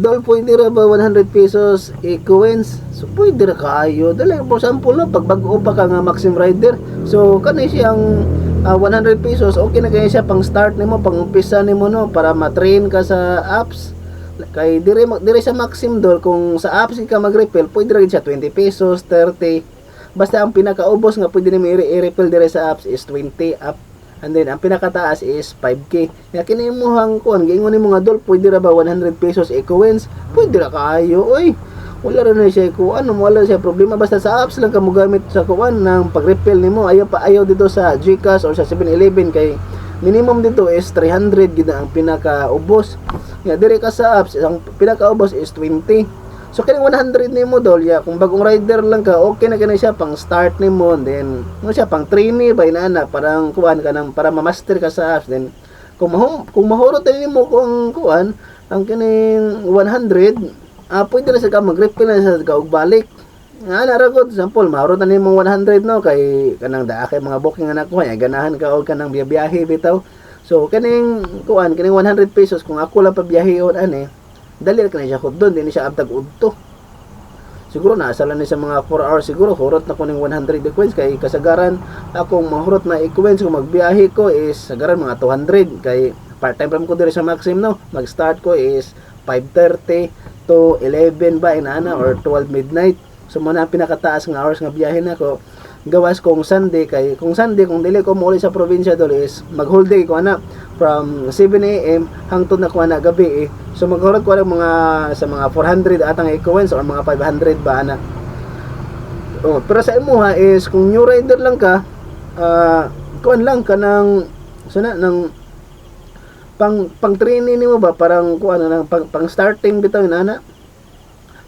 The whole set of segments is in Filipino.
Dol, pwede ra ba 100 pesos equins? So, pwede ra kaayo. Dali, for example na, pag bago pa ka nga Maxim Rider. So, kanay siyang 100 pesos, okay na kayo siya pang start nimo, pang umpisa nimo no, para ma-train ka sa apps. Kay dire sa Maxim Dol, kung sa apps ka mag-refill, pwede ra siya 20 pesos, 30. Basta ang pinakaubos nga pwede nimo i-refill dire sa apps is 20 up. And then, ang pinakataas is 5K. Kaya kinimuhang kuhan, giingon ni mga Dol, pwede ra ba 100 pesos eco-wins? Pwede ra kaayo, oy. Wala rin na siya kuhan, wala siya problema. Basta sa apps lang ka mo gamit sa kuhan ng pag-refill nimo. Ayaw dito sa GCash or sa 7-Eleven kay minimum dito is 300 gid ang pinakaubos. Kaya dire ka sa apps, ang pinakaubos is 20. So kining 100 nimo Dol, kung bagong rider lang ka, okay na kini siya pang start nimo, then no siya pang trainee ba inana, parang kuan ka nang para ma-master ka sa apps. Then kung mahurot nimo kung kuan ang kining 100, pwede na sa ka mag-refill na sa ka og balik. Ana ra gud, example, mahurot na nimo 100 no kay kanang daa kay mga booking na nakuha, ganahan ka og kanang biyahe bitaw. So kining kuan, kining 100 pesos kung ako lang pabiyahon ani, dali ka na siya doon, hindi siya abtag udto. Siguro nasa lang ni sa mga 4 hours, siguro hurot na ko ng 100 equins, kay kasagaran akong mahurot na equins kung magbiyahe ko is sagaran mga 200, kay part time pa ko dire sa Maxim no. Mag start ko is 5:30 to 11 ba inana or 12 midnight. So muna ang pinakataas nga hours nga biyahe na ko gawas kung Sunday, kay kung Sunday kung dili ko mo sa probinsya Dol is mag whole day ko ana from 7 AM hangtod na ko ana gabi So maghurot ko mga sa mga 400 atang equins or mga 500 ba ana. Pero sa imuha is kung new rider lang ka, kuan lang ka ng suna ng pang training nimo ba, parang kuan nang pang starting bitaw ana.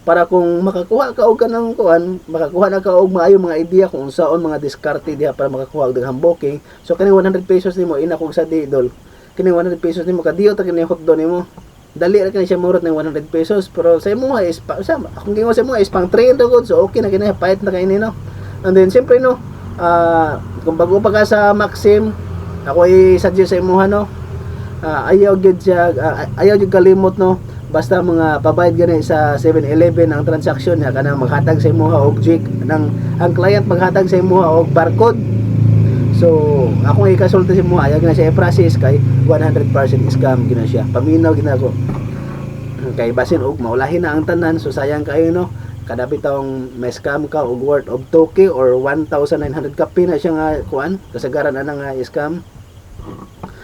Para kung makakuha ka og kanang kuan, makakuha na ka og maayo mga idea kung saon mga diskarte diha para makakuha og daghang booking. So kini 100 pesos nimo ina kog sa Dol. Kini 100 pesos nimo kadiyo ta kini hotdog nimo. Dali ra kani siya murot ng 100 pesos, pero sa imo is kung gingon sa imo is pang train ra gud, so okay na kini pahit na kay no. And then siyempre no, kung bago pa ka sa Maxim, ako i-suggest sa imo no. Ayaw gid siya, ayaw gid kalimot no. Basta mga pabayad gani sa 7-Eleven ang transaction niya kanang maghatag sa imo og JIC ang client maghatag sa imo og barcode. So ako ikasulti sa imo ayaw gina siya i-process kay 100% scam gina siya. Paminaw gina ko. Kay basin og maulahin na ang tanan, so sayang kayo no. Kada bitong may scam ka og worth of 2K or 1,900 kapi na siya nga kuan, kasagaran ana nga scam.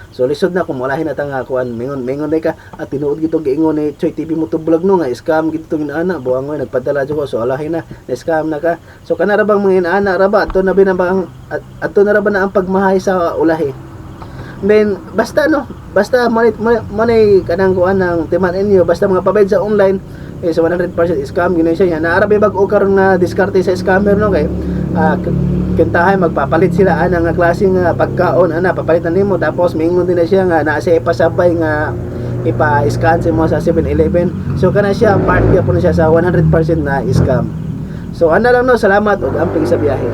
So lisod na kung walahin na ta nga kuan mingon day ka at tinuod gitong giingon ni Choy TV mo to vlog no nga scam gito ginana buangoy nagpadala jud ko, so alahin na scam na ka. So kana ra bang mga inaana ra ba ato na binabang ato na ra ba na ang pagmahay sa ulahi. Then basta no, basta money kanang kuan ng timan inyo, basta mga pabayad sa online is 100% scam gina siya. Naarabi bag-o karon nga diskarte sa scammer no kay kintahay magpapalit sila ana nga klase nga pagkaon ana papalitan nimo, tapos mingon din na siya nga naa siya ipasabay nga ipa-scan sa mo sa 7-Eleven. So kana siya part po na siya sa 100% na scam. So ana lang no, salamat ug amping sa biyahe.